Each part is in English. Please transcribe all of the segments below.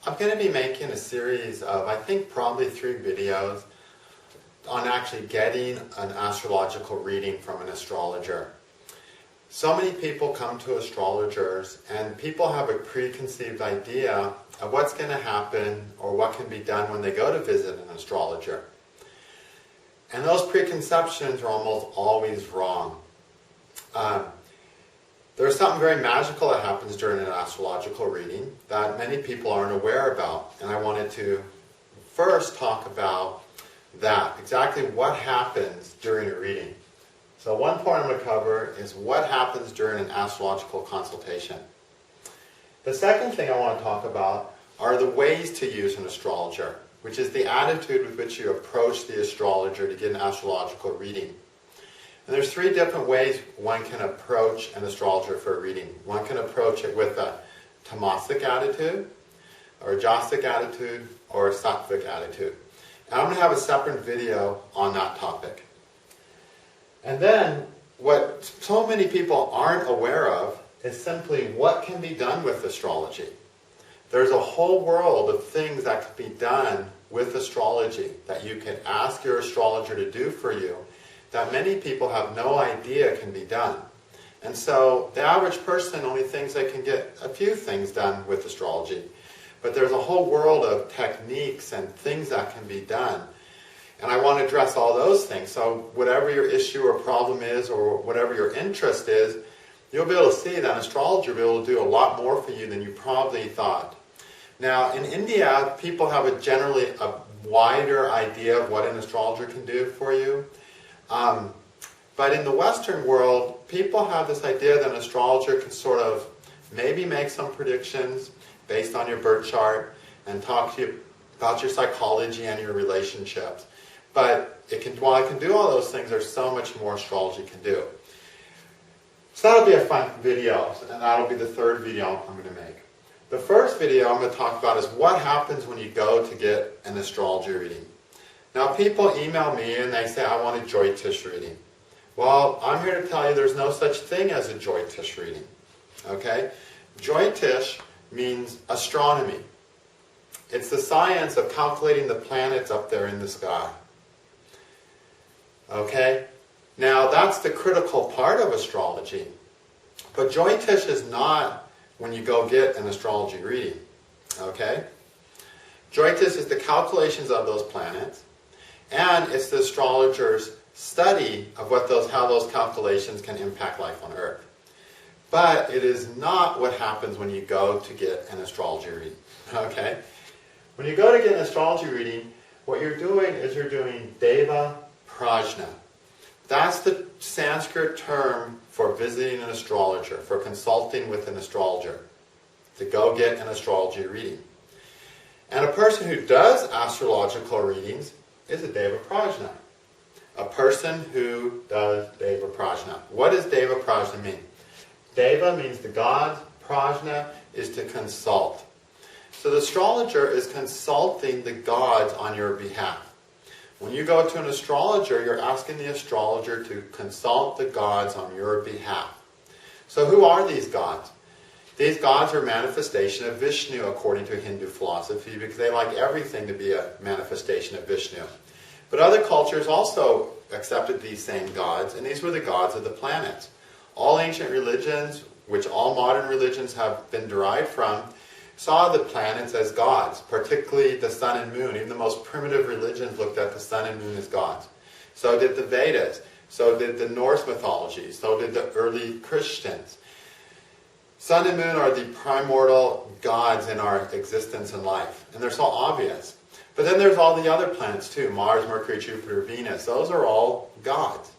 I'm going to be making a series of, I think, probably 3 videos on actually getting an astrological reading from an astrologer. So many people come to astrologers and people have a preconceived idea of what's going to happen or what can be done when they go to visit an astrologer. And those preconceptions are almost always wrong. There's something very magical that happens during an astrological reading that many people aren't aware about. And I wanted to first talk about that, exactly what happens during a reading. So one point I'm going to cover is what happens during an astrological consultation. The second thing I want to talk about are the ways to use an astrologer, which is the attitude with which you approach the astrologer to get an astrological reading. And there's 3 different ways one can approach an astrologer for a reading. One can approach it with a tamasic attitude, or a jasic attitude, or a sattvic attitude. And I'm going to have a separate video on that topic. And then, what so many people aren't aware of is simply what can be done with astrology. There's a whole world of things that can be done with astrology that you can ask your astrologer to do for you that many people have no idea can be done. And so the average person only thinks they can get a few things done with astrology. But there's a whole world of techniques and things that can be done. And I want to address all those things. So whatever your issue or problem is, or whatever your interest is, you'll be able to see that an astrologer will be able to do a lot more for you than you probably thought. Now, in India, people have generally a wider idea of what an astrologer can do for you. But in the Western world, people have this idea that an astrologer can sort of maybe make some predictions based on your birth chart and talk to you about your psychology and your relationships. But while it can do all those things, there's so much more astrology can do. So that'll be a fun video, and that'll be the 3rd video I'm going to make. The first video I'm going to talk about is what happens when you go to get an astrology reading. Now, people email me and they say, I want a Jyotish reading. Well, I'm here to tell you there's no such thing as a Jyotish reading. Okay? Jyotish means astronomy. It's the science of calculating the planets up there in the sky. Okay? Now, that's the critical part of astrology. But Jyotish is not when you go get an astrology reading. Okay? Jyotish is the calculations of those planets. And it's the astrologer's study of how those calculations can impact life on Earth. But it is not what happens when you go to get an astrology reading. Okay? When you go to get an astrology reading, what you're doing is you're doing Deva Prajna. That's the Sanskrit term for visiting an astrologer, for consulting with an astrologer, to go get an astrology reading. And a person who does astrological readings is a Deva Prajna. A person who does Deva Prajna. What does Deva Prajna mean? Deva means the gods, Prajna is to consult. So the astrologer is consulting the gods on your behalf. When you go to an astrologer, you're asking the astrologer to consult the gods on your behalf. So who are these gods? These gods are manifestation of Vishnu according to Hindu philosophy because they like everything to be a manifestation of Vishnu. But other cultures also accepted these same gods, and these were the gods of the planets. All ancient religions, which all modern religions have been derived from, saw the planets as gods, particularly the sun and moon. Even the most primitive religions looked at the sun and moon as gods. So did the Vedas. So did the Norse mythology. So did the early Christians. Sun and moon are the primordial gods in our existence and life. And they're so obvious. But then there's all the other planets too. Mars, Mercury, Jupiter, Venus. Those are all gods.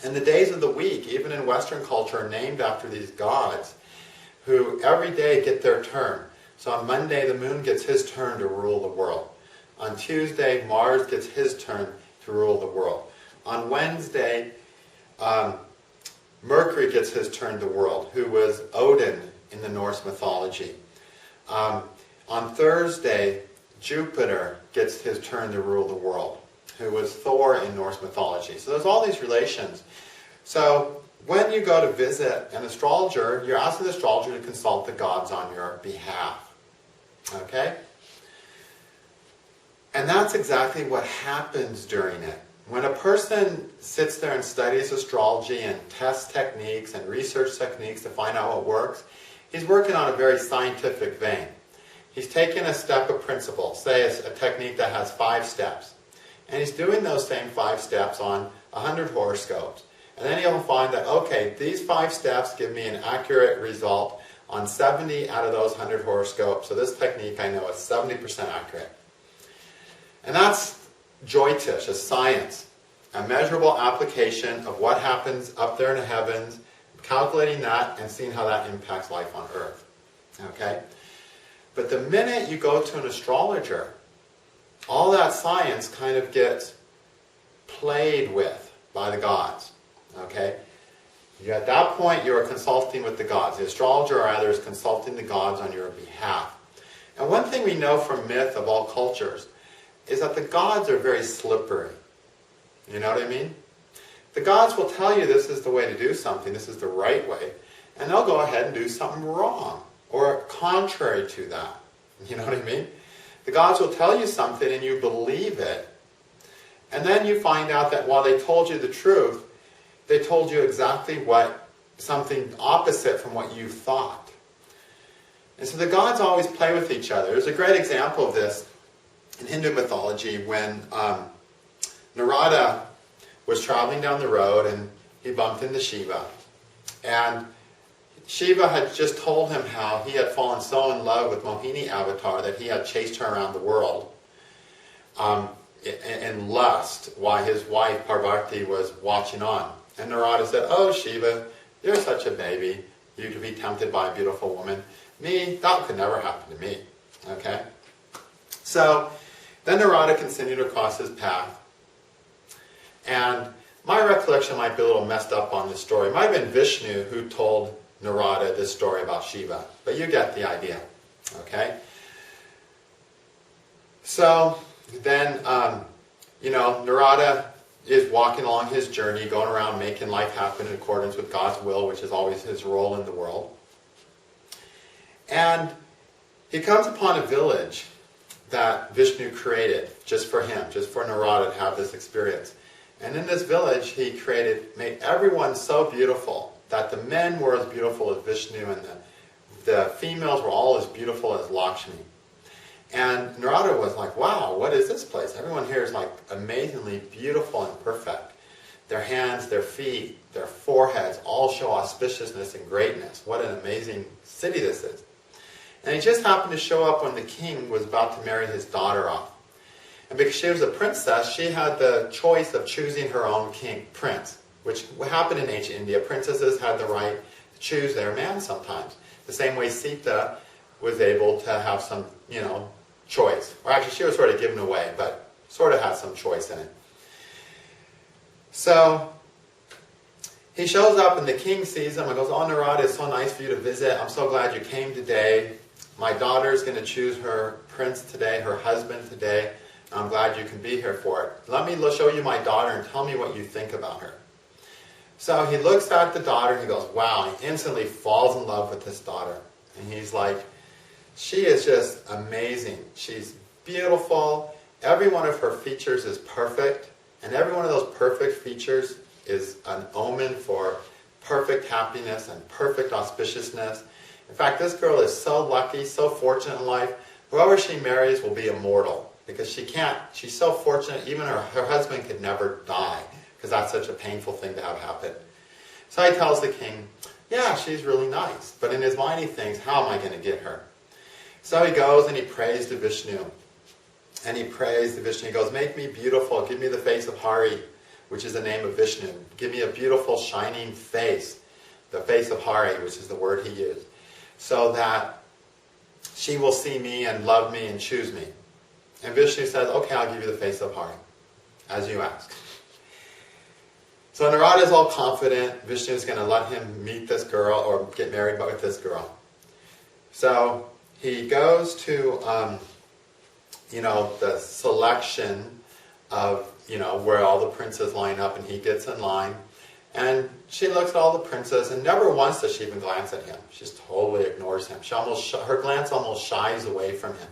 And the days of the week, even in Western culture, are named after these gods who every day get their turn. So on Monday, the moon gets his turn to rule the world. On Tuesday, Mars gets his turn to rule the world. On Wednesday, Mercury gets his turn to world, who was Odin in the Norse mythology. On Thursday, Jupiter gets his turn to rule the world, who was Thor in Norse mythology. So there's all these relations. So when you go to visit an astrologer, you're asking the astrologer to consult the gods on your behalf. Okay? And that's exactly what happens during it. When a person sits there and studies astrology and tests techniques and research techniques to find out what works, he's working on a very scientific vein. He's taken a step of principle, say it's a technique that has 5 steps. And he's doing those same 5 steps on 100 horoscopes. And then he'll find that, okay, these 5 steps give me an accurate result on 70 out of those 100 horoscopes. So this technique I know is 70% accurate. And that's Jyotish, a science, a measurable application of what happens up there in the heavens, calculating that and seeing how that impacts life on Earth. Okay? But the minute you go to an astrologer, all that science kind of gets played with by the gods. Okay? At that point, you are consulting with the gods. The astrologer, rather, is consulting the gods on your behalf. And one thing we know from myth of all cultures is that the gods are very slippery. You know what I mean? The gods will tell you this is the way to do something, this is the right way, and they'll go ahead and do something wrong or contrary to that. You know what I mean? The gods will tell you something and you believe it, and then you find out that while they told you the truth, they told you exactly something opposite from what you thought. And so the gods always play with each other. There's a great example of this in Hindu mythology when Narada was traveling down the road and he bumped into Shiva. And Shiva had just told him how he had fallen so in love with Mohini Avatar that he had chased her around the world in lust while his wife Parvati was watching on. And Narada said, "Oh Shiva, you're such a baby, you to be tempted by a beautiful woman. Me, that could never happen to me." Okay? So then Narada continued across his path. And my recollection might be a little messed up on this story. It might have been Vishnu who told Narada this story about Shiva. But you get the idea. Okay? So then, Narada is walking along his journey, going around making life happen in accordance with God's will, which is always his role in the world. And he comes upon a village that Vishnu created just for him, just for Narada to have this experience. And in this village he made everyone so beautiful that the men were as beautiful as Vishnu and the females were all as beautiful as Lakshmi. And Narada was like, wow, what is this place? Everyone here is like amazingly beautiful and perfect. Their hands, their feet, their foreheads all show auspiciousness and greatness. What an amazing city this is. And he just happened to show up when the king was about to marry his daughter off. And because she was a princess, she had the choice of choosing her own prince, which happened in ancient India. Princesses had the right to choose their man sometimes. The same way Sita was able to have some, choice. Or actually, she was sort of given away, but sort of had some choice in it. So he shows up and the king sees him and goes, "Oh, Narada, it's so nice for you to visit. I'm so glad you came today. My daughter is going to choose her prince today, her husband today. I'm glad you can be here for it. Let me show you my daughter and tell me what you think about her." So he looks at the daughter and he goes, wow, he instantly falls in love with this daughter. And he's like, she is just amazing. She's beautiful. Every one of her features is perfect. And every one of those perfect features is an omen for perfect happiness and perfect auspiciousness. In fact, this girl is so lucky, so fortunate in life. Whoever she marries will be immortal. Because she's so fortunate, even her husband could never die. Because that's such a painful thing to have happen. So he tells the king, yeah, she's really nice. But in his mind he thinks, how am I going to get her? So he goes and he prays to Vishnu. And he prays to Vishnu. He goes, make me beautiful. Give me the face of Hari, which is the name of Vishnu. Give me a beautiful, shining face. The face of Hari, which is the word he used. So that she will see me and love me and choose me. And Vishnu says, okay, I'll give you the face of Hari, as you ask. So Narada is all confident Vishnu is going to let him meet this girl or get married with this girl. So he goes to, the selection of, where all the princes line up, and he gets in line. And she looks at all the princes, and never once does she even glance at him. She just totally ignores him. Her glance almost shies away from him.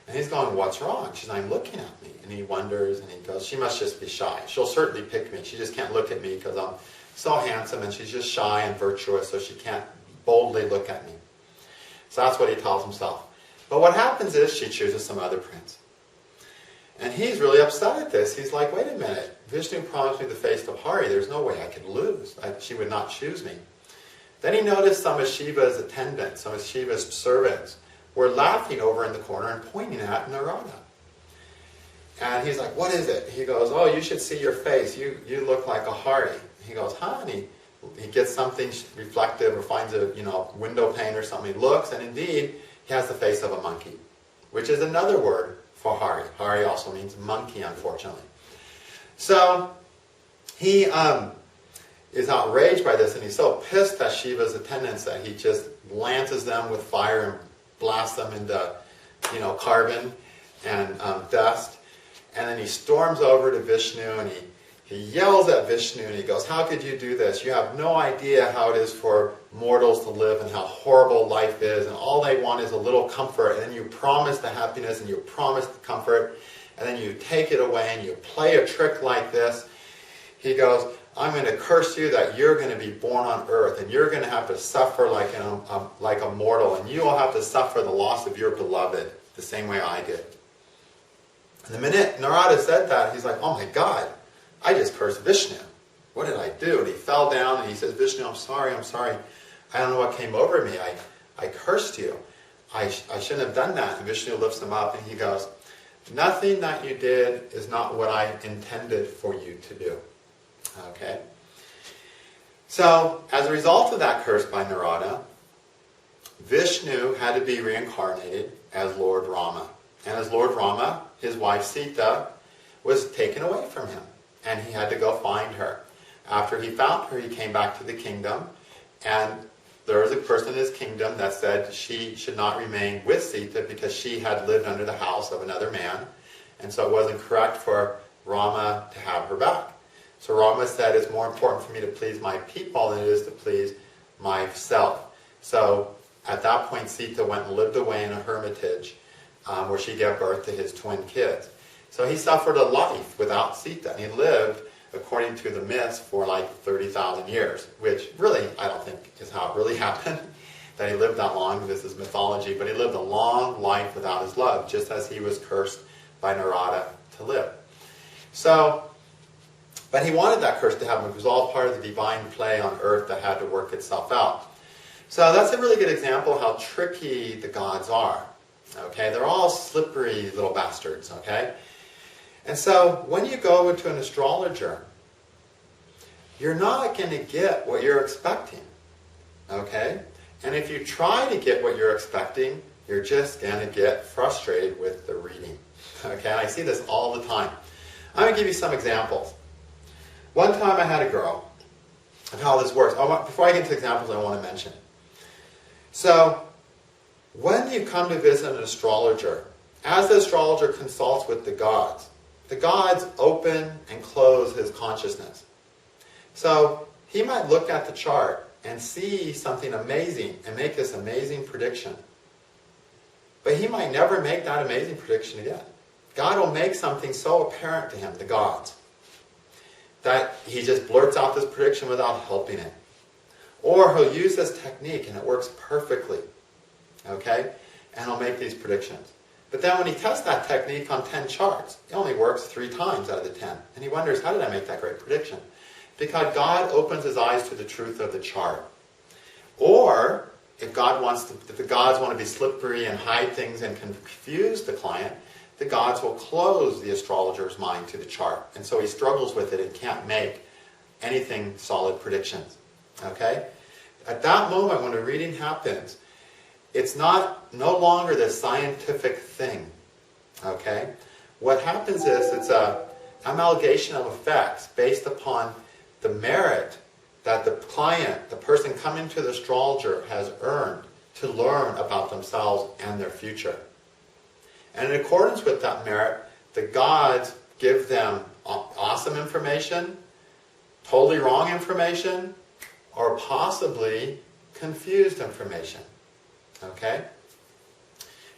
And he's going, what's wrong? She's like, I'm looking at me. And he wonders, and he goes, she must just be shy. She'll certainly pick me. She just can't look at me because I'm so handsome, and she's just shy and virtuous, so she can't boldly look at me. So that's what he tells himself. But what happens is she chooses some other prince. And he's really upset at this. He's like, wait a minute. Vishnu promised me the face of Hari. There's no way I could lose. She would not choose me. Then he noticed some of Shiva's attendants, some of Shiva's servants, were laughing over in the corner and pointing at Narada. And he's like, what is it? He goes, oh, you should see your face. You look like a Hari. He goes, huh? And he gets something reflective or finds a window pane or something. He looks, and indeed, he has the face of a monkey, which is another word for Hari. Hari also means monkey, unfortunately. So he is outraged by this, and he's so pissed at Shiva's attendants that he just lances them with fire and blasts them into, carbon and dust. And then he storms over to Vishnu, and he yells at Vishnu, and he goes, how could you do this? You have no idea how it is for mortals to live and how horrible life is, and all they want is a little comfort, and then you promise the happiness and you promise the comfort, and then you take it away and you play a trick like this. He goes, I'm going to curse you that you're going to be born on earth, and you're going to have to suffer like a mortal, and you will have to suffer the loss of your beloved the same way I did. And the minute Narada said that, he's like, oh my God, I just cursed Vishnu. What did I do? And he fell down and he says, Vishnu, I'm sorry. I don't know what came over me. I cursed you. I shouldn't have done that. And Vishnu lifts him up and he goes, nothing that you did is not what I intended for you to do. Okay? So, as a result of that curse by Narada, Vishnu had to be reincarnated as Lord Rama. And as Lord Rama, his wife Sita was taken away from him. And he had to go find her. After he found her, he came back to the kingdom. And there was a person in his kingdom that said she should not remain with Sita because she had lived under the house of another man. And so it wasn't correct for Rama to have her back. So Rama said, it's more important for me to please my people than it is to please myself. So at that point, Sita went and lived away in a hermitage where she gave birth to his twin kids. So he suffered a life without Sita. And he lived, according to the myths, for like 30,000 years, which really, I don't think is how it really happened, that he lived that long. This is mythology. But he lived a long life without his love, just as he was cursed by Narada to live. So, but he wanted that curse to happen. It was all part of the divine play on earth that had to work itself out. So that's a really good example of how tricky the gods are. Okay, they're all slippery little bastards, okay? And so when you go into an astrologer, you're not going to get what you're expecting, okay? And if you try to get what you're expecting, you're just going to get frustrated with the reading, okay? I see this all the time. I'm going to give you some examples. One time I had a girl, and how this works. Before I get into examples, I want to mention. So, when you come to visit an astrologer, as the astrologer consults with the gods open and close his consciousness. So he might look at the chart and see something amazing and make this amazing prediction. But he might never make that amazing prediction again. God will make something so apparent to him, the gods, that he just blurts out this prediction without helping it. Or he'll use this technique and it works perfectly. Okay? And he'll make these predictions. But then when he tests that technique on 10 charts, it only works 3 times out of the 10. And he wonders, how did I make that great prediction? Because God opens his eyes to the truth of the chart. Or, if the gods want to be slippery and hide things and confuse the client, the gods will close the astrologer's mind to the chart. And so he struggles with it and can't make anything solid predictions. Okay? At that moment when a reading happens, it's no longer this scientific thing, okay? What happens is it's an amalgamation of effects based upon the merit that the client, the person coming to the astrologer, has earned to learn about themselves and their future. And in accordance with that merit, the gods give them awesome information totally wrong information or possibly confused information. Okay?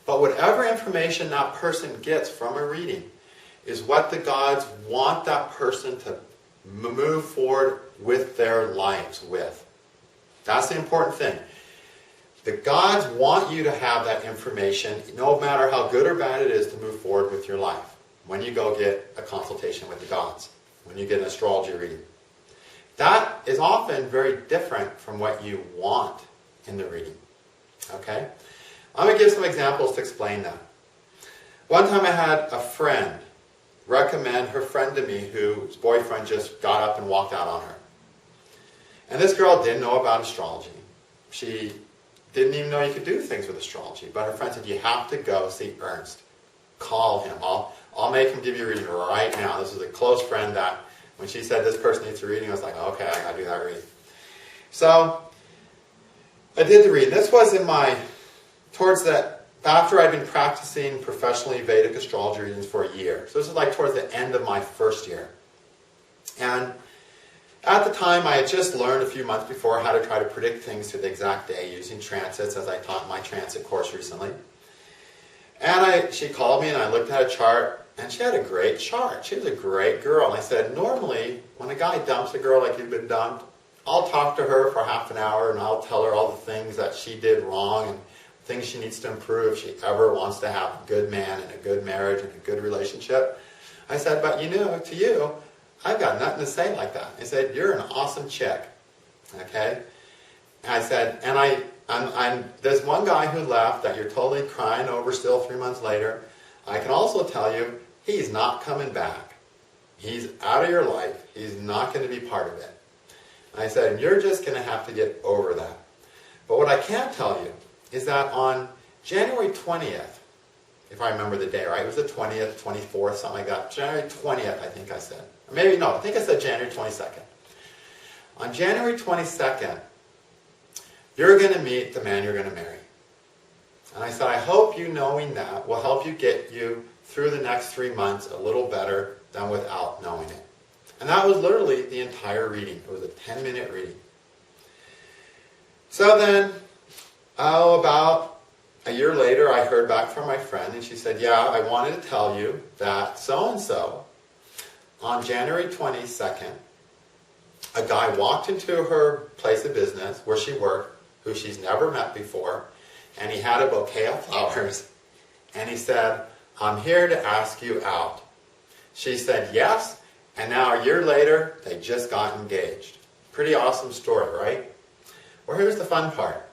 But whatever information that person gets from a reading is what the gods want that person to move forward with their lives with. That's the important thing. The gods want you to have that information, no matter how good or bad it is, to move forward with your life when you go get a consultation with the gods, when you get an astrology reading. That is often very different from what you want in the reading. Okay? I'm going to give some examples to explain that. One time I had a friend recommend her friend to me whose boyfriend just got up and walked out on her. And this girl didn't know about astrology. She didn't even know you could do things with astrology. But her friend said, you have to go see Ernst. Call him. I'll make him give you a reading right now. This was a close friend that when she said this person needs a reading, I was like, okay, I got to do that reading. So I did the reading. This was after I'd been practicing professionally Vedic astrology readings for a year. So this is like towards the end of my first year. And at the time, I had just learned a few months before how to try to predict things to the exact day using transits, as I taught my transit course recently. And she called me and I looked at a chart, and she had a great chart. She was a great girl. And I said, normally, when a guy dumps a girl like you've been dumped, I'll talk to her for half an hour and I'll tell her all the things that she did wrong and things she needs to improve if she ever wants to have a good man and a good marriage and a good relationship. I said, but to you, I've got nothing to say like that. I said, you're an awesome chick. Okay? And I said, and there's one guy who left that you're totally crying over still 3 months later. I can also tell you, he's not coming back. He's out of your life. He's not going to be part of it. And I said, and you're just going to have to get over that. But what I can't tell you is that on January 20th, if I remember the day right, it was the 20th, 24th, something like that. January 20th, I think I said. Or maybe, no, I think I said January 22nd. On January 22nd, you're going to meet the man you're going to marry. And I said, I hope you knowing that will help you get you through the next 3 months a little better than without knowing it. And that was literally the entire reading. It was a 10-minute reading. So then, about a year later, I heard back from my friend, and she said, yeah, I wanted to tell you that so-and-so, on January 22nd, a guy walked into her place of business where she worked, who she's never met before, and he had a bouquet of flowers, and he said, I'm here to ask you out. She said yes, and now a year later, they just got engaged. Pretty awesome story, right? Well, here's the fun part.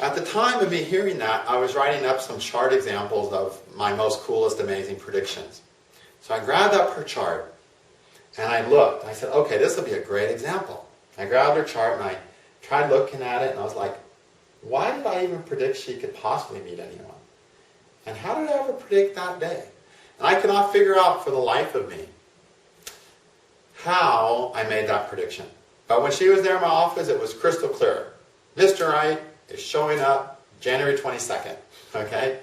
At the time of me hearing that, I was writing up some chart examples of my most coolest, amazing predictions. So I grabbed up her chart, and I looked. I said, okay, this will be a great example. I grabbed her chart, and I tried looking at it, and I was like, why did I even predict she could possibly meet anyone? And how did I ever predict that day? And I could not figure out for the life of me how I made that prediction. But when she was there in my office, it was crystal clear. Mr. Wright is showing up January 22nd, okay?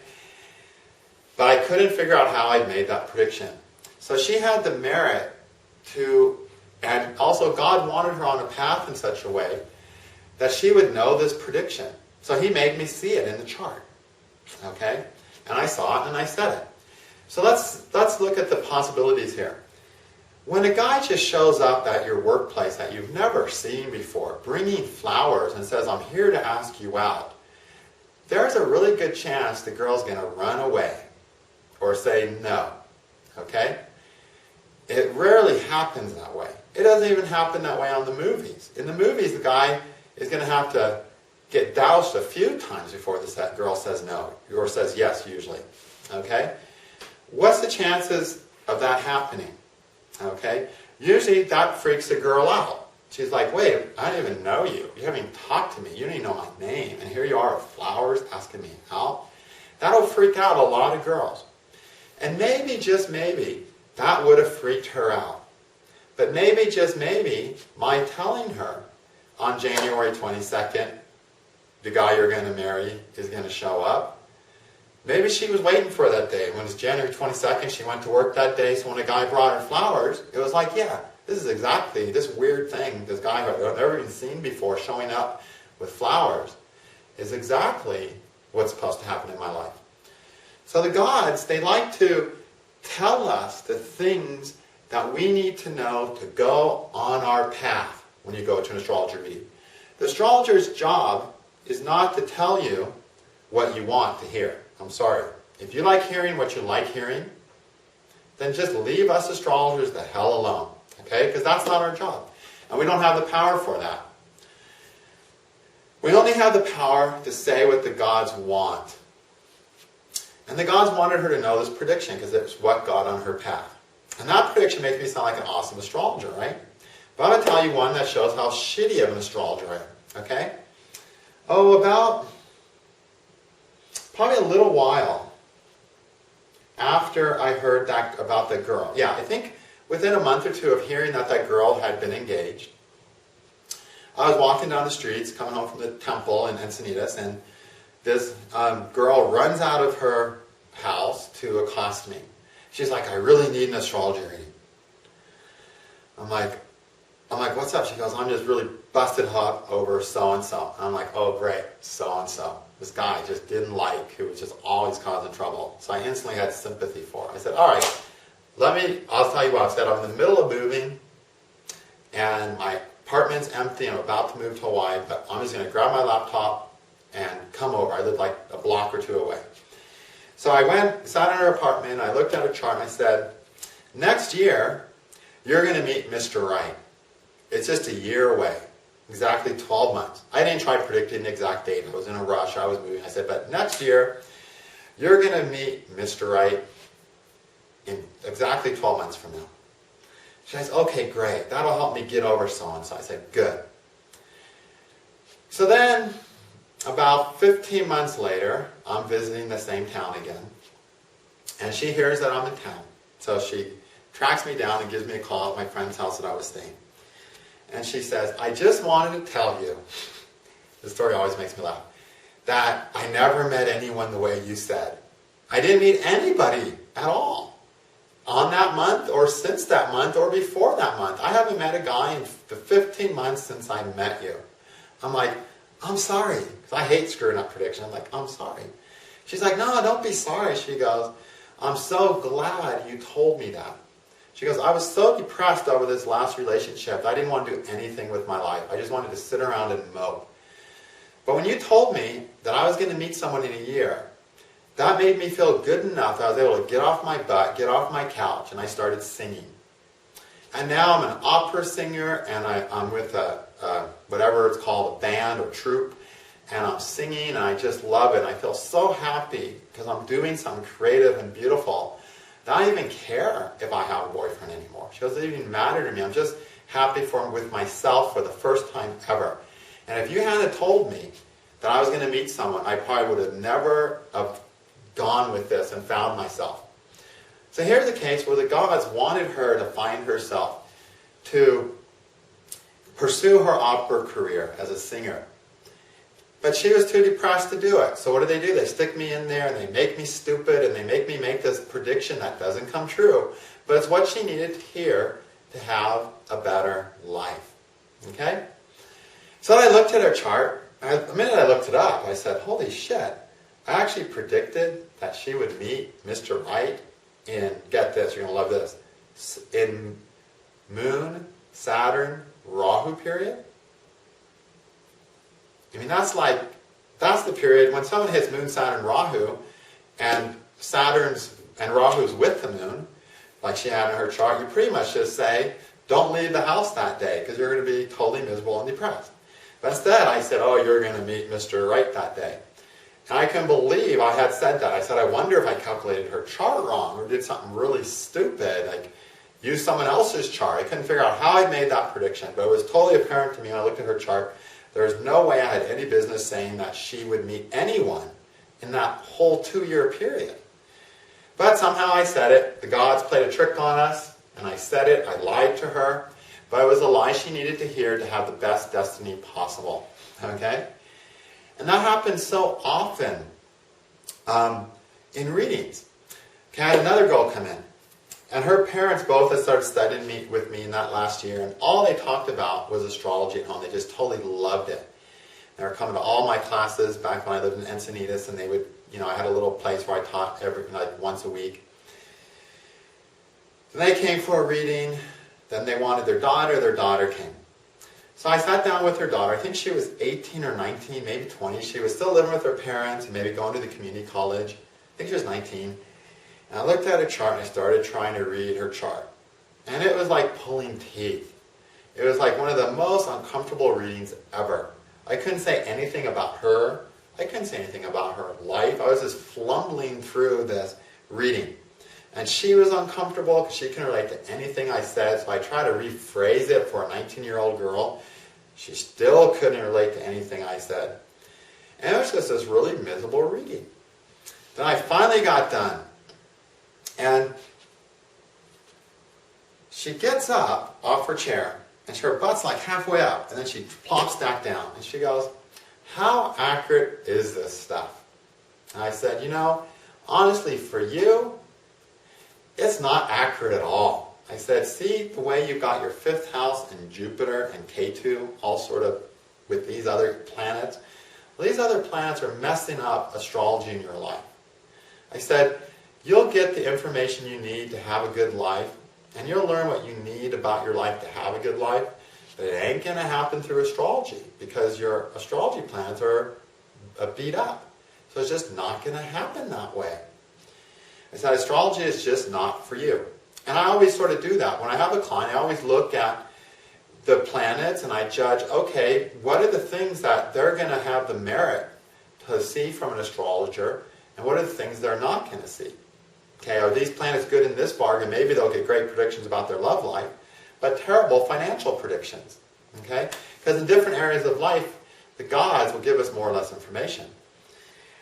But I couldn't figure out how I made that prediction. So she had the merit to, and also God wanted her on a path in such a way that she would know this prediction. So he made me see it in the chart, okay? And I saw it and I said it. So let's look at the possibilities here. When a guy just shows up at your workplace that you've never seen before, bringing flowers and says, I'm here to ask you out, there's a really good chance the girl's going to run away or say no, okay? It rarely happens that way. It doesn't even happen that way on the movies. In the movies, the guy is going to have to get doused a few times before the girl says no, or says yes usually, okay? What's the chances of that happening? Okay? Usually that freaks the girl out. She's like, wait, I don't even know you. You haven't even talked to me. You don't even know my name. And here you are with flowers asking me out. That'll freak out a lot of girls. And maybe, just maybe, that would have freaked her out. But maybe, just maybe, my telling her on January 22nd, the guy you're going to marry is going to show up. Maybe she was waiting for that day. When it's January 22nd, she went to work that day, so when a guy brought her flowers, it was like, yeah, this is exactly this weird thing, this guy who I've never even seen before showing up with flowers is exactly what's supposed to happen in my life. So the gods, they like to tell us the things that we need to know to go on our path when you go to an astrologer reading. The astrologer's job is not to tell you what you want to hear. I'm sorry. If you like hearing what you like hearing, then just leave us astrologers the hell alone. Okay? Because that's not our job. And we don't have the power for that. We only have the power to say what the gods want. And the gods wanted her to know this prediction because it was what got on her path. And that prediction makes me sound like an awesome astrologer, right? But I'm going to tell you one that shows how shitty of an astrologer I am. Okay? About probably a little while after I heard that about the girl. Yeah, I think within a month or two of hearing that that girl had been engaged, I was walking down the streets, coming home from the temple in Encinitas, and this girl runs out of her house to accost me. She's like, I really need an astrology reading. I'm like, what's up? She goes, I'm just really busted up over so-and-so. I'm like, oh, great, so-and-so. This guy I just didn't like, who was just always causing trouble. So I instantly had sympathy for her. I said, all right, I'll tell you what. I said, I'm in the middle of moving, and my apartment's empty. I'm about to move to Hawaii, but I'm just going to grab my laptop and come over. I live like a block or two away. So I went, sat in her apartment, I looked at her chart, and I said, next year, you're going to meet Mr. Right. It's just a year away. Exactly 12 months. I didn't try predicting the exact date. I was in a rush. I was moving. I said, but next year, you're going to meet Mr. Right in exactly 12 months from now. She says, okay, great. That'll help me get over so-and-so. I said, good. So then, about 15 months later, I'm visiting the same town again. And she hears that I'm in town. So she tracks me down and gives me a call at my friend's house that I was staying. And she says, I just wanted to tell you, the story always makes me laugh, that I never met anyone the way you said. I didn't meet anybody at all on that month or since that month or before that month. I haven't met a guy in the 15 months since I met you. I'm like, I'm sorry. Because I hate screwing up predictions. I'm like, I'm sorry. She's like, no, don't be sorry. She goes, I'm so glad you told me that. She goes, I was so depressed over this last relationship that I didn't want to do anything with my life. I just wanted to sit around and mope. But when you told me that I was going to meet someone in a year, that made me feel good enough that I was able to get off my butt, get off my couch, and I started singing. And now I'm an opera singer, and I'm with whatever it's called, a band or troupe, and I'm singing, and I just love it. And I feel so happy because I'm doing something creative and beautiful. I don't even care if I have a boyfriend anymore. She goes, it doesn't even matter to me. I'm just happy with myself for the first time ever. And if you hadn't told me that I was going to meet someone, I probably would have never have gone with this and found myself. So here's the case where the gods wanted her to find herself, to pursue her opera career as a singer. But she was too depressed to do it. So what do? They stick me in there and they make me stupid and they make me make this prediction that doesn't come true. But it's what she needed to hear to have a better life. Okay? So I looked at her chart. And the minute I looked it up, I said, holy shit. I actually predicted that she would meet Mr. Right in, get this, you're going to love this, in Moon, Saturn, Rahu period. I mean, that's the period when someone hits Moon, Saturn, Rahu, and Saturn's and Rahu's with the Moon, like she had in her chart, you pretty much just say, don't leave the house that day, because you're going to be totally miserable and depressed. But instead, I said, oh, you're going to meet Mr. Right that day. And I can believe I had said that. I said, I wonder if I calculated her chart wrong, or did something really stupid, like used someone else's chart. I couldn't figure out how I made that prediction, but it was totally apparent to me when I looked at her chart. There's no way I had any business saying that she would meet anyone in that whole 2-year period. But somehow I said it. The gods played a trick on us, and I said it. I lied to her. But it was a lie she needed to hear to have the best destiny possible. Okay? And that happens so often in readings. Okay, I had another girl come in. And her parents both had started studying with me in that last year, and all they talked about was astrology at home. They just totally loved it. They were coming to all my classes back when I lived in Encinitas, and they would, I had a little place where I taught once a week. And they came for a reading, then they wanted their daughter came. So I sat down with her daughter. I think she was 18 or 19, maybe 20. She was still living with her parents and maybe going to the community college. I think she was 19. And I looked at her chart and I started trying to read her chart. And it was like pulling teeth. It was like one of the most uncomfortable readings ever. I couldn't say anything about her. I couldn't say anything about her life. I was just fumbling through this reading. And she was uncomfortable because she couldn't relate to anything I said. So I tried to rephrase it for a 19-year-old girl. She still couldn't relate to anything I said. And it was just this really miserable reading. Then I finally got done. And she gets up off her chair, and her butt's like halfway up, and then she plops back down, and she goes, "How accurate is this stuff?" And I said, honestly, for you, it's not accurate at all. I said, see the way you've got your 5th house and Jupiter and Ketu all sort of with these other planets? Well, these other planets are messing up astrology in your life. I said, you'll get the information you need to have a good life, and you'll learn what you need about your life to have a good life, but it ain't going to happen through astrology because your astrology planets are beat up. So it's just not going to happen that way. I said, astrology is just not for you. And I always sort of do that. When I have a client, I always look at the planets and I judge, okay, what are the things that they're going to have the merit to see from an astrologer, and what are the things they're not going to see? Okay, are these planets good in this bargain? Maybe they'll get great predictions about their love life, but terrible financial predictions. Okay? Because in different areas of life, the gods will give us more or less information.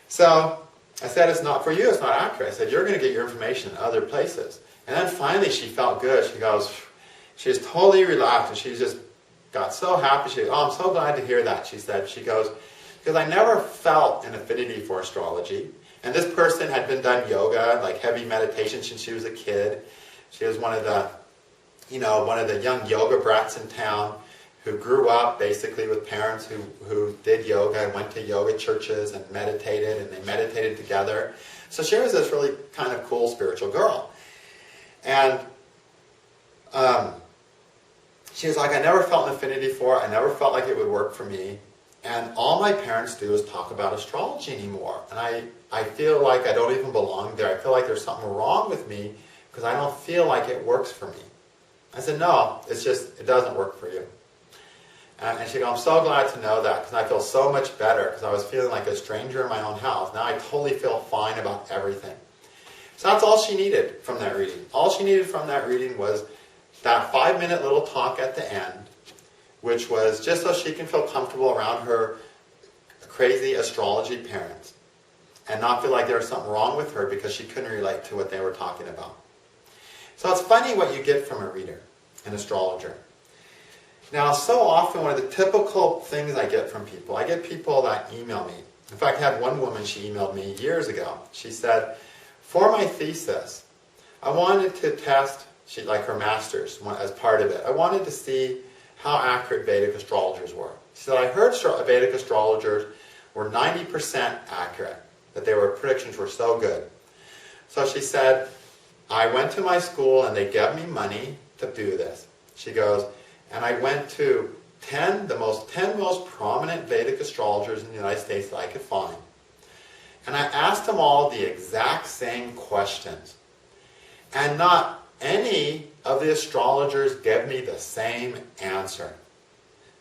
So I said, it's not for you, it's not accurate. I said, you're going to get your information in other places. And then finally she felt good. She goes, she was totally relaxed, and she just got so happy. She goes, oh, I'm so glad to hear that, she said. She goes, because I never felt an affinity for astrology. And this person had been done yoga, like heavy meditation since she was a kid. She was one of the young yoga brats in town who grew up basically with parents who did yoga and went to yoga churches and meditated, and they meditated together. So she was this really kind of cool spiritual girl. And she was like, I never felt an affinity for it. I never felt like it would work for me. And all my parents do is talk about astrology anymore. And I feel like I don't even belong there. I feel like there's something wrong with me because I don't feel like it works for me. I said, no, it doesn't work for you. And she goes, I'm so glad to know that because I feel so much better because I was feeling like a stranger in my own house. Now I totally feel fine about everything. So that's all she needed from that reading. All she needed from that reading was that 5-minute little talk at the end, which was just so she can feel comfortable around her crazy astrology parents and not feel like there was something wrong with her because she couldn't relate to what they were talking about. So it's funny what you get from a reader, an astrologer. Now, so often one of the typical things I get from people, I get people that email me. In fact, I had one woman, she emailed me years ago. She said, for my thesis, I wanted to test, like her master's as part of it, I wanted to see how accurate Vedic astrologers were. She said, I heard Vedic astrologers were 90% accurate, that their predictions were so good. So she said, I went to my school and they gave me money to do this. She goes, and I went to 10 most prominent Vedic astrologers in the United States that I could find. And I asked them all the exact same questions. And not any of the astrologers gave me the same answer.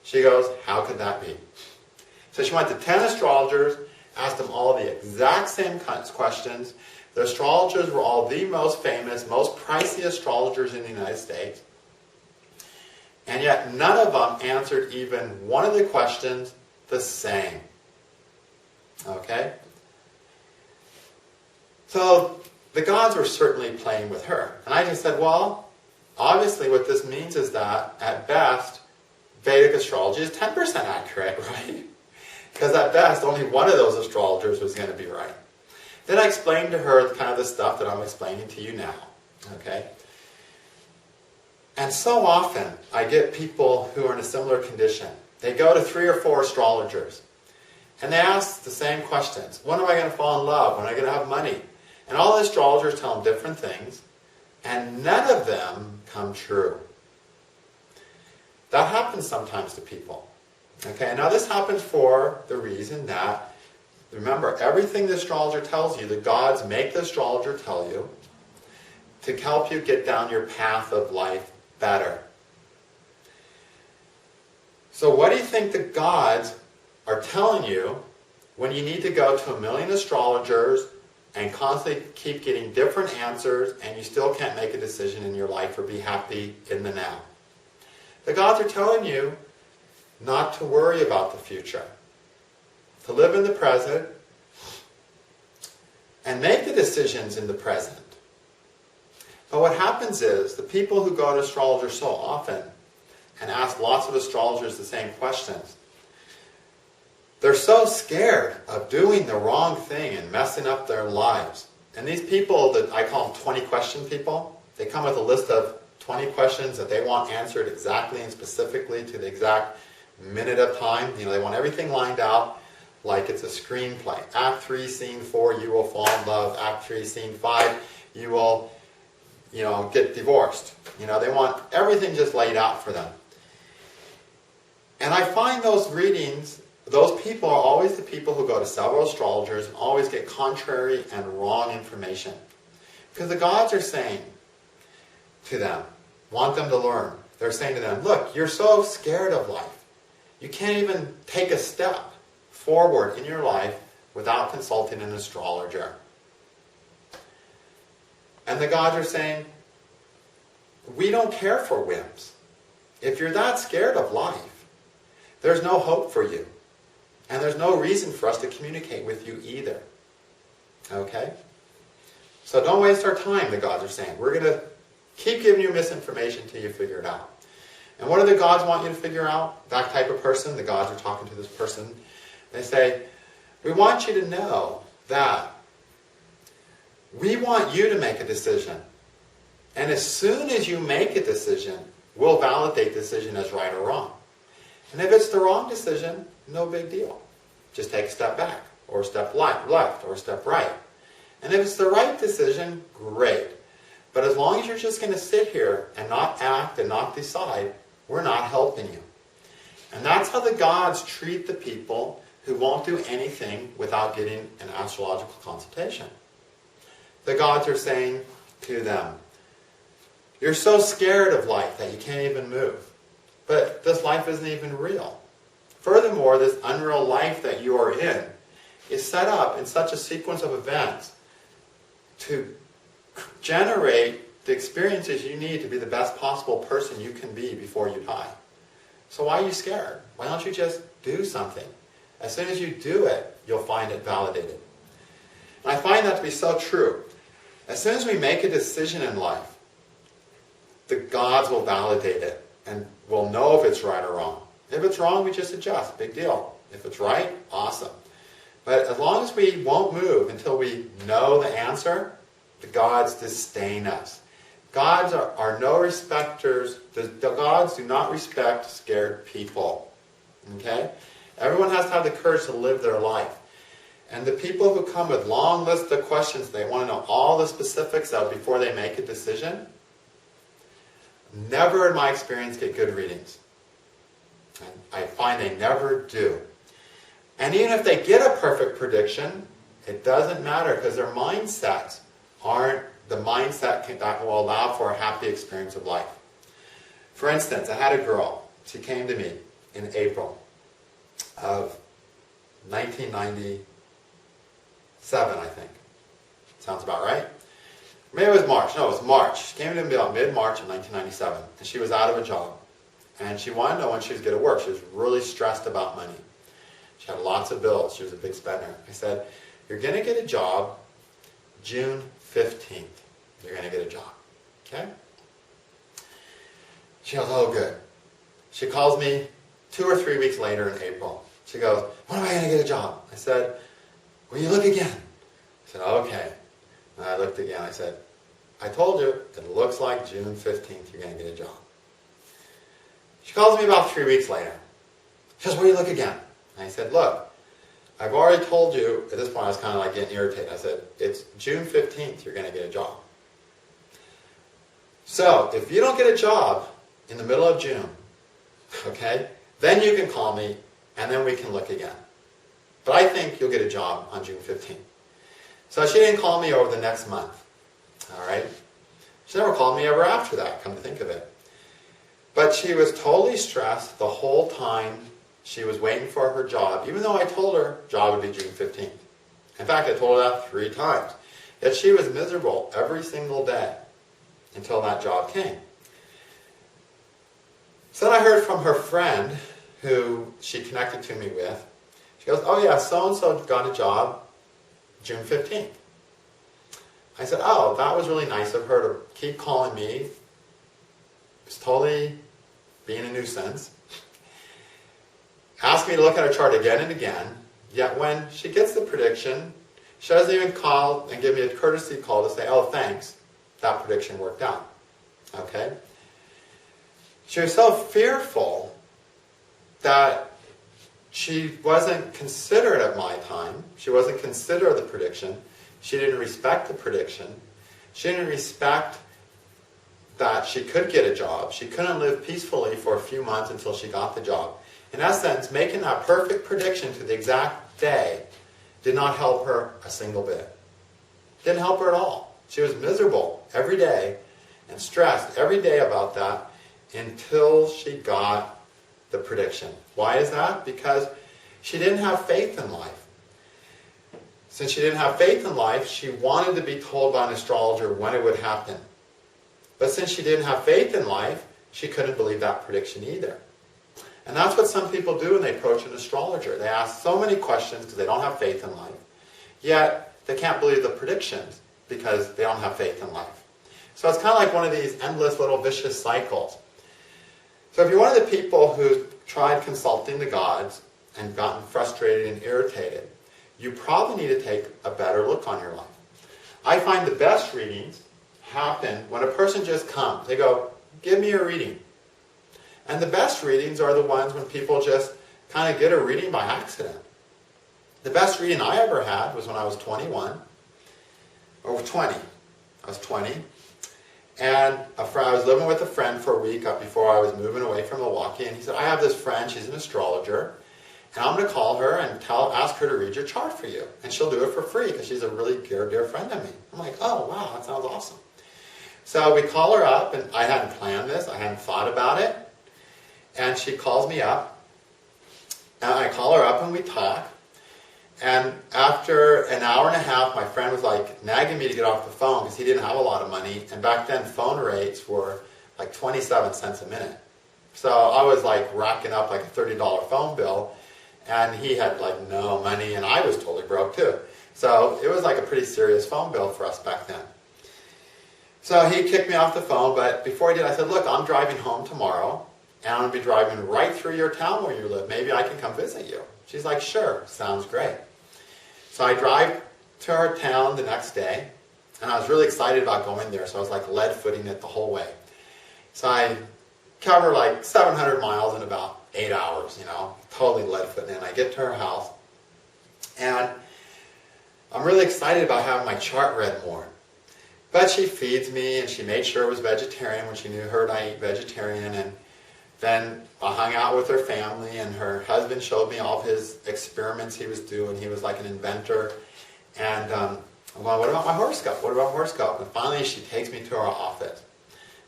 She goes, how could that be? So she went to 10 astrologers, asked them all the exact same questions. The astrologers were all the most famous, most pricey astrologers in the United States. And yet none of them answered even one of the questions the same. Okay? So the gods were certainly playing with her. And I just said, well, obviously what this means is that, at best, Vedic astrology is 10% accurate, right? Because at best, only one of those astrologers was going to be right. Then I explained to her kind of the stuff that I'm explaining to you now. Okay? And so often, I get people who are in a similar condition. They go to 3 or 4 astrologers, and they ask the same questions. When am I going to fall in love? When am I going to have money? And all the astrologers tell them different things, and none of them come true. That happens sometimes to people. Okay, now this happens for the reason that, remember, everything the astrologer tells you, the gods make the astrologer tell you to help you get down your path of life better. So what do you think the gods are telling you when you need to go to 1,000,000 astrologers and constantly keep getting different answers and you still can't make a decision in your life or be happy in the now? The gods are telling you not to worry about the future, to live in the present and make the decisions in the present. But what happens is, the people who go to astrologers so often and ask lots of astrologers the same questions, they're so scared of doing the wrong thing and messing up their lives. And these people that I call them 20 question people, they come with a list of 20 questions that they want answered exactly and specifically to the exact minute of time. They want everything lined out like it's a screenplay. Act 3, Scene 4, you will fall in love. Act 3, Scene 5, you will get divorced. They want everything just laid out for them. And I find those readings, those people are always the people who go to several astrologers and always get contrary and wrong information. Because the gods are saying to them, want them to learn. They're saying to them, look, you're so scared of life. You can't even take a step forward in your life without consulting an astrologer. And the gods are saying, we don't care for whims. If you're that scared of life, there's no hope for you. And there's no reason for us to communicate with you either. Okay? So don't waste our time, the gods are saying. We're going to keep giving you misinformation until you figure it out. And what do the gods want you to figure out? That type of person, the gods are talking to this person. They say, we want you to know that we want you to make a decision. And as soon as you make a decision, we'll validate the decision as right or wrong. And if it's the wrong decision, no big deal. Just take a step back, or a step left, or a step right. And if it's the right decision, great. But as long as you're just going to sit here and not act and not decide, we're not helping you. And that's how the gods treat the people who won't do anything without getting an astrological consultation. The gods are saying to them, you're so scared of life that you can't even move. But this life isn't even real. Furthermore, this unreal life that you are in is set up in such a sequence of events to generate the experiences you need to be the best possible person you can be before you die. So why are you scared? Why don't you just do something? As soon as you do it, you'll find it validated. And I find that to be so true. As soon as we make a decision in life, the gods will validate it and we'll know if it's right or wrong. If it's wrong, we just adjust. Big deal. If it's right, awesome. But as long as we won't move until we know the answer, the gods disdain us. Gods are no respecters. The gods do not respect scared people. Okay? Everyone has to have the courage to live their life. And the people who come with long lists of questions, they want to know all the specifics of before they make a decision, never in my experience get good readings. I find they never do. And even if they get a perfect prediction, it doesn't matter because their mindsets aren't the mindset that will allow for a happy experience of life. For instance, I had a girl. She came to me in April of 1997, I think. Sounds about right? Maybe it was March. No, it was March. She came to me about mid-March of 1997, and she was out of a job. And she wanted to know when she was going to work. She was really stressed about money. She had lots of bills. She was a big spender. I said, you're going to get a job June 15th. You're going to get a job. Okay? She goes, oh, good. She calls me 2 or 3 weeks later in April. She goes, when am I going to get a job? I said, will you look again? I said, okay. And I looked again. I said, I told you, it looks like June 15th you're going to get a job. She calls me about 3 weeks later. She says, where do you look again? And I said, look, I've already told you, at this point I was kind of like getting irritated. I said, it's June 15th you're going to get a job. So, if you don't get a job in the middle of June, okay, then you can call me and then we can look again. But I think you'll get a job on June 15th. So she didn't call me over the next month. All right? She never called me ever after that, come to think of it. But she was totally stressed the whole time she was waiting for her job, even though I told her job would be June 15th. In fact, I told her that 3 times. Yet she was miserable every single day until that job came. So then I heard from her friend, who she connected to me with. She goes, oh yeah, so-and-so got a job June 15th. I said, oh, that was really nice of her to keep calling me. It's totally being a nuisance. Asked me to look at her chart again and again. Yet when she gets the prediction, she doesn't even call and give me a courtesy call to say, oh, thanks, that prediction worked out. Okay? She was so fearful that she wasn't considerate of my time. She wasn't considerate of the prediction. She didn't respect the prediction. She didn't respect that she could get a job. She couldn't live peacefully for a few months until she got the job. In essence, making that perfect prediction to the exact day did not help her a single bit. Didn't help her at all. She was miserable every day and stressed every day about that until she got the prediction. Why is that? Because she didn't have faith in life. Since she didn't have faith in life, she wanted to be told by an astrologer when it would happen. But since she didn't have faith in life, she couldn't believe that prediction either. And that's what some people do when they approach an astrologer. They ask so many questions because they don't have faith in life. Yet, they can't believe the predictions because they don't have faith in life. So it's kind of like one of these endless little vicious cycles. So if you're one of the people who tried consulting the gods and gotten frustrated and irritated, you probably need to take a better look on your life. I find the best readings happen when a person just comes. They go, give me a reading. And the best readings are the ones when people just kind of get a reading by accident. The best reading I ever had was when I was 21, or 20. I was 20. And I was living with a friend for a week up before I was moving away from Milwaukee. And he said, I have this friend, she's an astrologer. And I'm going to call her and ask her to read your chart for you. And she'll do it for free because she's a really dear friend of me. I'm like, oh, wow, that sounds awesome. So we call her up, and I hadn't planned this. I hadn't thought about it. And she calls me up. And I call her up and we talk. And after an hour and a half, my friend was like nagging me to get off the phone because he didn't have a lot of money. And back then, phone rates were like 27 cents a minute. So I was like racking up like a $30 phone bill. And he had like no money, and I was totally broke too. So it was like a pretty serious phone bill for us back then. So he kicked me off the phone, but before he did, I said, look, I'm driving home tomorrow, and I'm going to be driving right through your town where you live. Maybe I can come visit you. She's like, sure, sounds great. So I drive to her town the next day, and I was really excited about going there, so I was like lead-footing it the whole way. So I cover like 700 miles in about 8 hours, totally lead-footing it. I get to her house, and I'm really excited about having my chart read more. But she feeds me, and she made sure it was vegetarian when she knew her and I eat vegetarian. And then I hung out with her family, and her husband showed me all of his experiments he was doing. He was like an inventor. And I'm going, what about my horoscope? What about horoscope? And finally, she takes me to her office.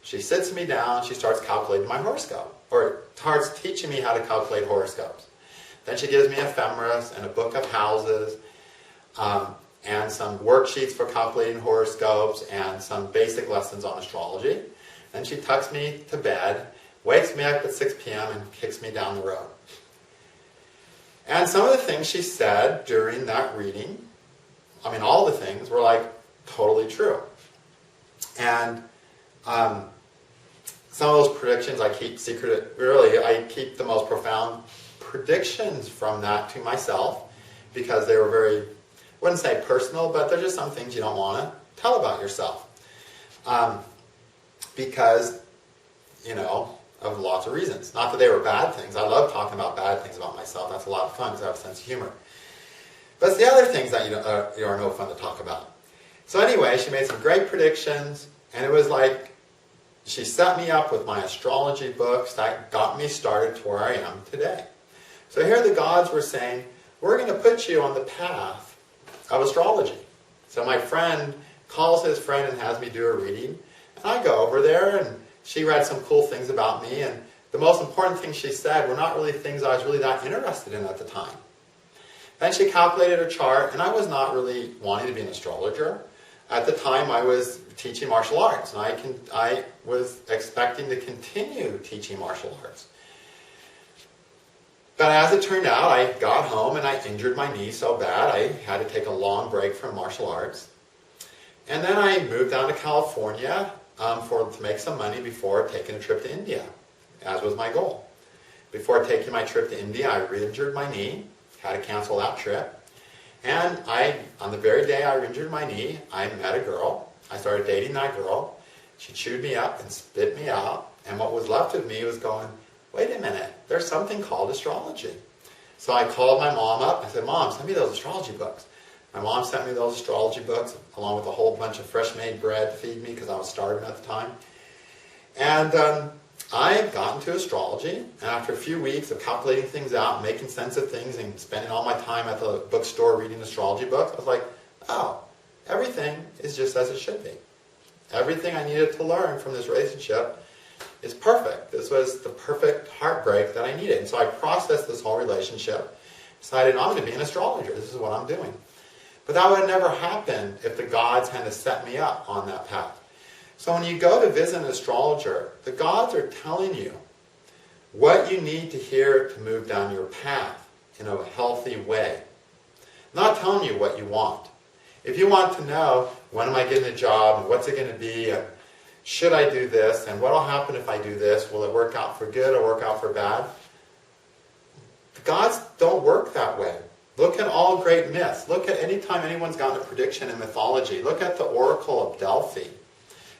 She sits me down, she starts calculating my horoscope, or starts teaching me how to calculate horoscopes. Then she gives me ephemeris and a book of houses, and some worksheets for calculating horoscopes, and some basic lessons on astrology. Then she tucks me to bed, wakes me up at 6 p.m. and kicks me down the road. And some of the things she said during that reading, all the things were like totally true. And some of those predictions I keep secret. Really, I keep the most profound predictions from that to myself because they were very, I wouldn't say personal, but they're just some things you don't want to tell about yourself. because, of lots of reasons. Not that they were bad things. I love talking about bad things about myself. That's a lot of fun because I have a sense of humor. But it's the other things that are no fun to talk about. So anyway, she made some great predictions, and it was like she set me up with my astrology books that got me started to where I am today. So here the gods were saying, we're going to put you on the path of astrology. So my friend calls his friend and has me do a reading, and I go over there, and she read some cool things about me, and the most important things she said were not really things I was really that interested in at the time. Then she calculated her chart, and I was not really wanting to be an astrologer. At the time, I was teaching martial arts, and I was expecting to continue teaching martial arts. But as it turned out, I got home and I injured my knee so bad I had to take a long break from martial arts. And then I moved down to California to make some money before taking a trip to India, as was my goal. Before taking my trip to India, I re-injured my knee, had to cancel that trip. And on the very day I injured my knee, I met a girl. I started dating that girl. She chewed me up and spit me out. And what was left of me was going, wait a minute, there's something called astrology. So I called my mom up. I said, Mom, send me those astrology books. My mom sent me those astrology books along with a whole bunch of fresh made bread to feed me because I was starving at the time. And I had gotten to astrology, and after a few weeks of calculating things out, making sense of things, and spending all my time at the bookstore reading astrology books, I was like, oh, everything is just as it should be. Everything I needed to learn from this relationship is perfect. This was the perfect heartbreak that I needed. And so I processed this whole relationship, decided I'm going to be an astrologer. This is what I'm doing. But that would have never happened if the gods hadn't set me up on that path. So when you go to visit an astrologer, the gods are telling you what you need to hear to move down your path in a healthy way. Not telling you what you want. If you want to know, when am I getting a job, and what's it going to be, and should I do this, and what will happen if I do this, will it work out for good or work out for bad? The gods don't work that way. Look at all great myths. Look at any time anyone's gotten a prediction in mythology. Look at the Oracle of Delphi.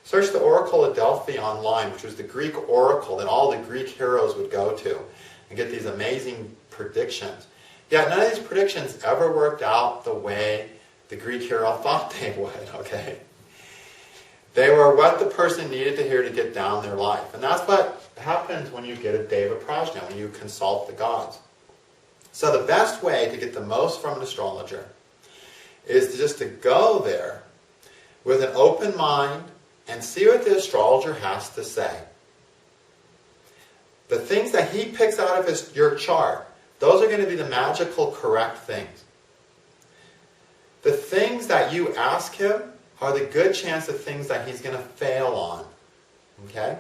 Search the Oracle of Delphi online, which was the Greek oracle that all the Greek heroes would go to and get these amazing predictions. Yet none of these predictions ever worked out the way the Greek hero thought they would, okay? They were what the person needed to hear to get down their life. And that's what happens when you get a Deva Prajna, when you consult the gods. So the best way to get the most from an astrologer is just to go there with an open mind and see what the astrologer has to say. The things that he picks out of your chart, those are going to be the magical correct things. The things that you ask him are the good chance of things that he's going to fail on. Okay?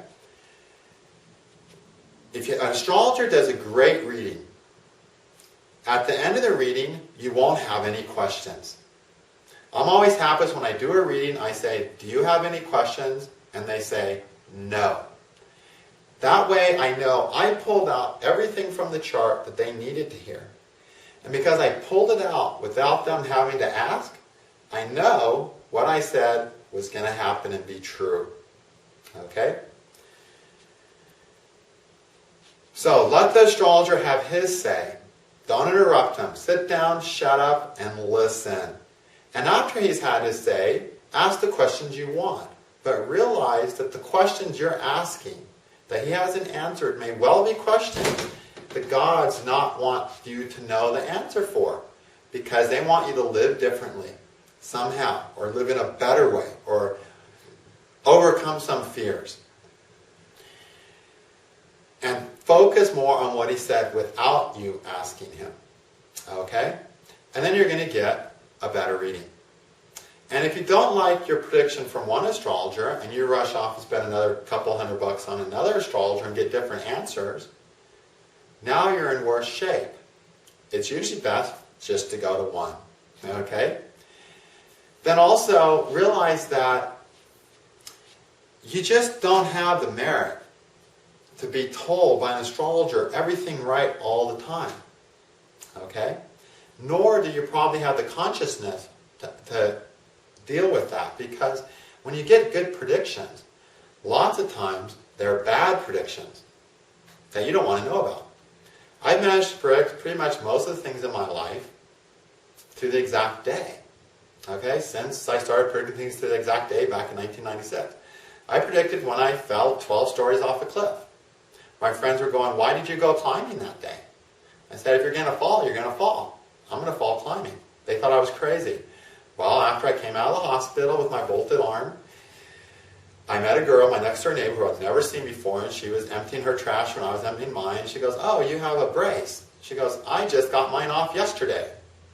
An astrologer does a great reading. At the end of the reading, you won't have any questions. I'm always happiest when I do a reading, I say, do you have any questions? And they say, no. That way I know I pulled out everything from the chart that they needed to hear. And because I pulled it out without them having to ask, I know what I said was going to happen and be true. Okay? So let the astrologer have his say. Don't interrupt him. Sit down, shut up, and listen. And after he's had his say, ask the questions you want. But realize that the questions you're asking, that he hasn't answered, may well be questions the gods not want you to know the answer for. Because they want you to live differently, somehow, or live in a better way, or overcome some fears. And focus more on what he said without you asking him. Okay? And then you're going to get a better reading. And if you don't like your prediction from one astrologer and you rush off and spend another couple $100 on another astrologer and get different answers, now you're in worse shape. It's usually best just to go to one. Okay? Then also realize that you just don't have the merit to be told by an astrologer everything right all the time. Okay? Nor do you probably have the consciousness to deal with that, because when you get good predictions, lots of times they're bad predictions that you don't want to know about. I've managed to predict pretty much most of the things in my life to the exact day. Okay, since I started predicting things to the exact day back in 1996. I predicted when I fell 12 stories off a cliff. My friends were going, "Why did you go climbing that day?" I said, "If you're going to fall, you're going to fall. I'm going to fall climbing." They thought I was crazy. Well, after I came out of the hospital with my bolted arm, I met a girl, my next door neighbor, who I'd never seen before, and she was emptying her trash when I was emptying mine. She goes, "Oh, you have a brace." She goes, "I just got mine off yesterday."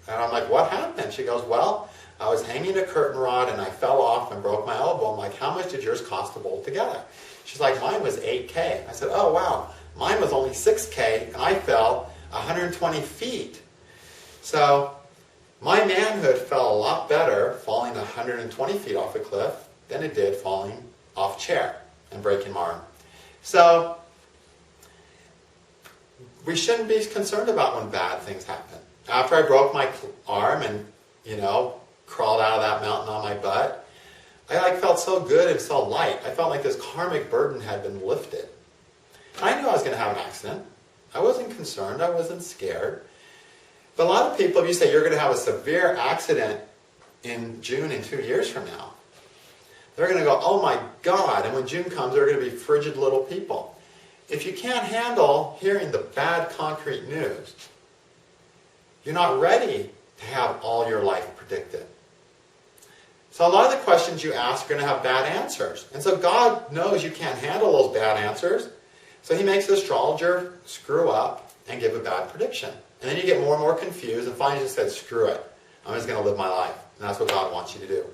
And I'm like, "What happened?" She goes, "Well, I was hanging a curtain rod and I fell off and broke my elbow." I'm like, "How much did yours cost to bolt together?" She's like, "Mine was $8K. I said, "Oh, wow. Mine was only $6K and I fell 120 feet. So my manhood fell a lot better falling 120 feet off a cliff than it did falling off a chair and breaking my arm. So we shouldn't be concerned about when bad things happen. After I broke my arm and, crawled out of that mountain on my butt, I felt so good and so light. I felt like this karmic burden had been lifted. I knew I was going to have an accident. I wasn't concerned. I wasn't scared. But a lot of people, if you say you're going to have a severe accident in June in 2 years from now, they're going to go, "Oh my God." And when June comes, they're going to be frigid little people. If you can't handle hearing the bad concrete news, you're not ready to have all your life predicted. So a lot of the questions you ask are going to have bad answers. And so God knows you can't handle those bad answers. So he makes the astrologer screw up and give a bad prediction. And then you get more and more confused and finally just said, "Screw it. I'm just going to live my life." And that's what God wants you to do.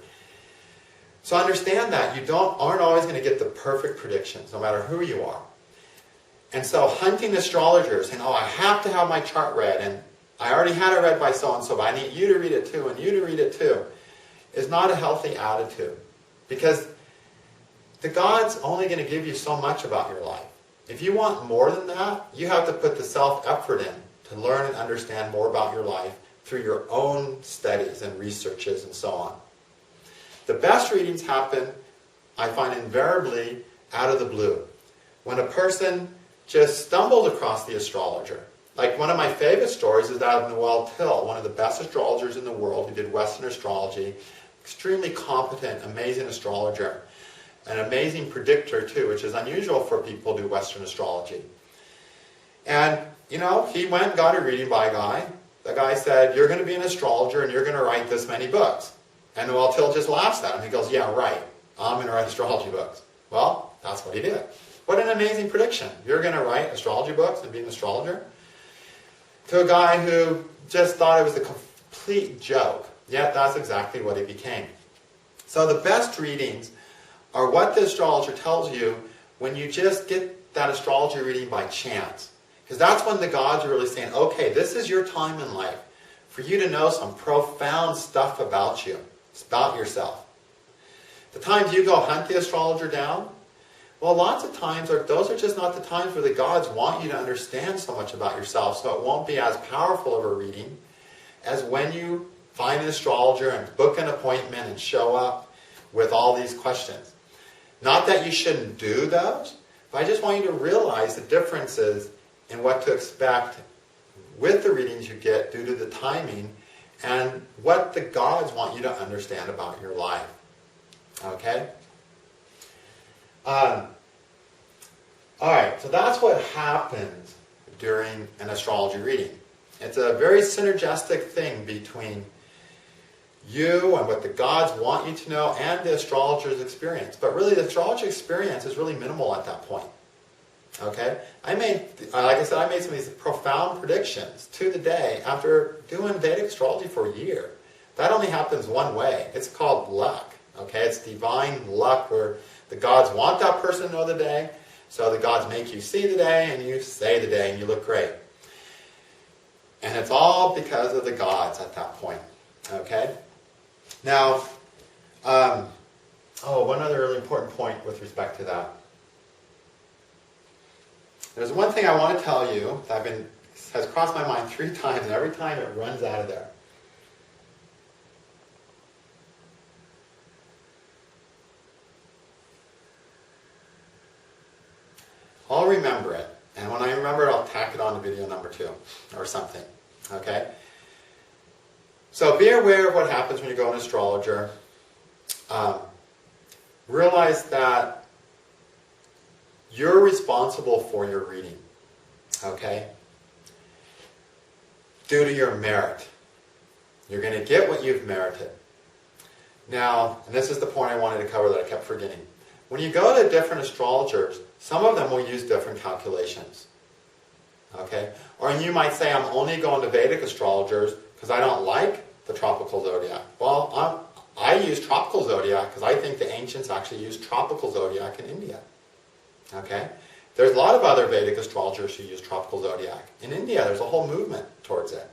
So understand that you aren't always going to get the perfect predictions, no matter who you are. And so hunting astrologers, saying, "Oh, I have to have my chart read, and I already had it read by so-and-so, but I need you to read it too, and you to read it too," is not a healthy attitude. Because the God's only going to give you so much about your life. If you want more than that, you have to put the self-effort in to learn and understand more about your life through your own studies and researches and so on. The best readings happen, I find, invariably out of the blue. When a person just stumbled across the astrologer. Like one of my favorite stories is that of Noel Tyl, one of the best astrologers in the world who did Western astrology. Extremely competent, amazing astrologer. An amazing predictor too, which is unusual for people who do Western astrology. And, he went and got a reading by a guy. The guy said, "You're going to be an astrologer and you're going to write this many books." And Noel Tyl just laughs at him. He goes, "Yeah, right. I'm going to write astrology books." Well, that's what he did. What an amazing prediction. You're going to write astrology books and be an astrologer? To a guy who just thought it was a complete joke. Yet that's exactly what he became. So the best readings are what the astrologer tells you when you just get that astrology reading by chance. Because that's when the gods are really saying, "Okay, this is your time in life for you to know some profound stuff about you, about yourself." The times you go hunt the astrologer down, well, lots of times those are just not the times where the gods want you to understand so much about yourself, so it won't be as powerful of a reading as when you find an astrologer and book an appointment and show up with all these questions. Not that you shouldn't do those, but I just want you to realize the differences in what to expect with the readings you get due to the timing and what the gods want you to understand about your life. Okay? Alright, so that's what happens during an astrology reading. It's a very synergistic thing between you and what the gods want you to know and the astrologer's experience. But really, the astrology experience is really minimal at that point. Okay? Like I said, I made some of these profound predictions to the day after doing Vedic astrology for a year. That only happens one way. It's called luck. Okay? It's divine luck where the gods want that person to know the day, so the gods make you see the day and you say the day and you look great. And it's all because of the gods at that point. Okay? Now, one other really important point with respect to that. There's one thing I want to tell you that has crossed my mind 3 times, and every time it runs out of there. I'll remember it. And when I remember it, I'll tack it on to video number 2 or something. Okay? So be aware of what happens when you go an astrologer. Realize that you're responsible for your reading. Okay? Due to your merit. You're going to get what you've merited. Now, and this is the point I wanted to cover that I kept forgetting. When you go to different astrologers, some of them will use different calculations. Okay? Or you might say, I'm only going to Vedic astrologers because I don't like the tropical zodiac. Well, I use tropical zodiac because I think the ancients actually used tropical zodiac in India. Okay? There's a lot of other Vedic astrologers who use tropical zodiac. In India, there's a whole movement towards it.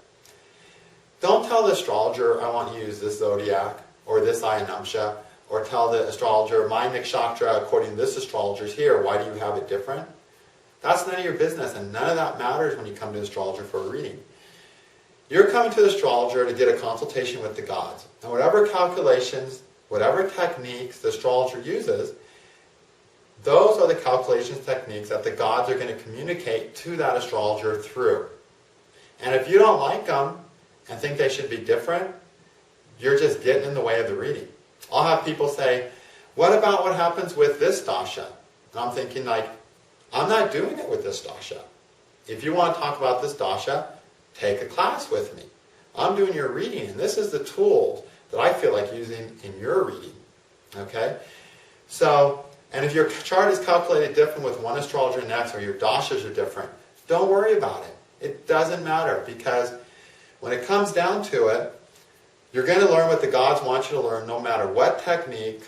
Don't tell the astrologer, I want you to use this zodiac, or this Ayanamsha, or tell the astrologer, my Nikshatra, according to this astrologer's here, why do you have it different? That's none of your business, and none of that matters when you come to an astrologer for a reading. You're coming to the astrologer to get a consultation with the gods. And whatever calculations, whatever techniques the astrologer uses, those are the calculations techniques that the gods are going to communicate to that astrologer through. And if you don't like them and think they should be different, you're just getting in the way of the reading. I'll have people say, what about what happens with this dasha? And I'm thinking like, I'm not doing it with this dasha. If you want to talk about this dasha, take a class with me. I'm doing your reading, and this is the tools that I feel like using in your reading. Okay? So, and if your chart is calculated different with one astrologer and next, or your dashas are different, don't worry about it. It doesn't matter, because when it comes down to it, you're going to learn what the gods want you to learn, no matter what technique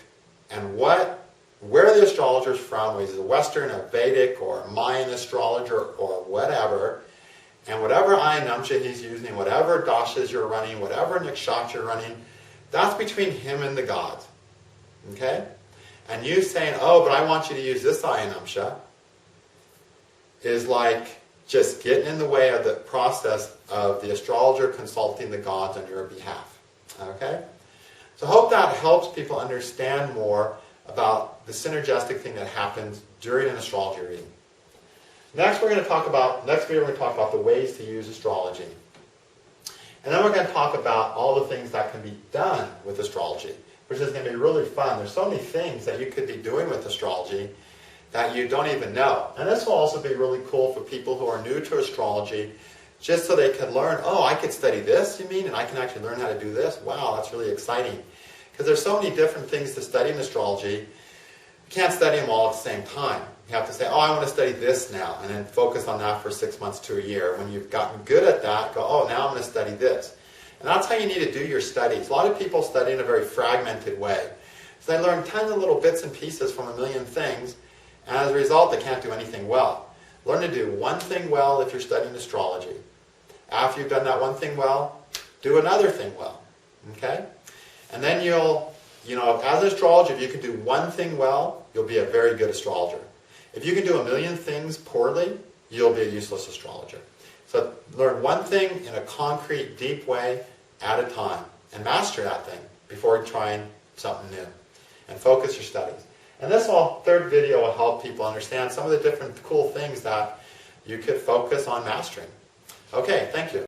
and where the astrologer is from, whether he's a Western, a Vedic, or a Mayan astrologer, or whatever. And whatever Ayanamsha he's using, whatever dashas you're running, whatever nikshatra you're running, that's between him and the gods. Okay? And you saying, oh, but I want you to use this Ayanamsha, is like just getting in the way of the process of the astrologer consulting the gods on your behalf. Okay? So I hope that helps people understand more about the synergistic thing that happens during an astrology reading. Next video we're going to talk about the ways to use astrology. And then we're going to talk about all the things that can be done with astrology, which is going to be really fun. There's so many things that you could be doing with astrology that you don't even know. And this will also be really cool for people who are new to astrology, just so they can learn, oh, I could study this, you mean? And I can actually learn how to do this? Wow, that's really exciting. Because there's so many different things to study in astrology. You can't study them all at the same time. You have to say, oh, I want to study this now, and then focus on that for 6 months to a year. When you've gotten good at that, go, oh, now I'm going to study this. And that's how you need to do your studies. A lot of people study in a very fragmented way. So they learn tons of little bits and pieces from a million things, and as a result, they can't do anything well. Learn to do one thing well if you're studying astrology. After you've done that one thing well, do another thing well. Okay? And then as an astrologer, if you can do one thing well, you'll be a very good astrologer. If you can do a million things poorly, you'll be a useless astrologer. So learn one thing in a concrete, deep way at a time, and master that thing before trying something new. And focus your studies. And this third video will help people understand some of the different cool things that you could focus on mastering. Okay, thank you.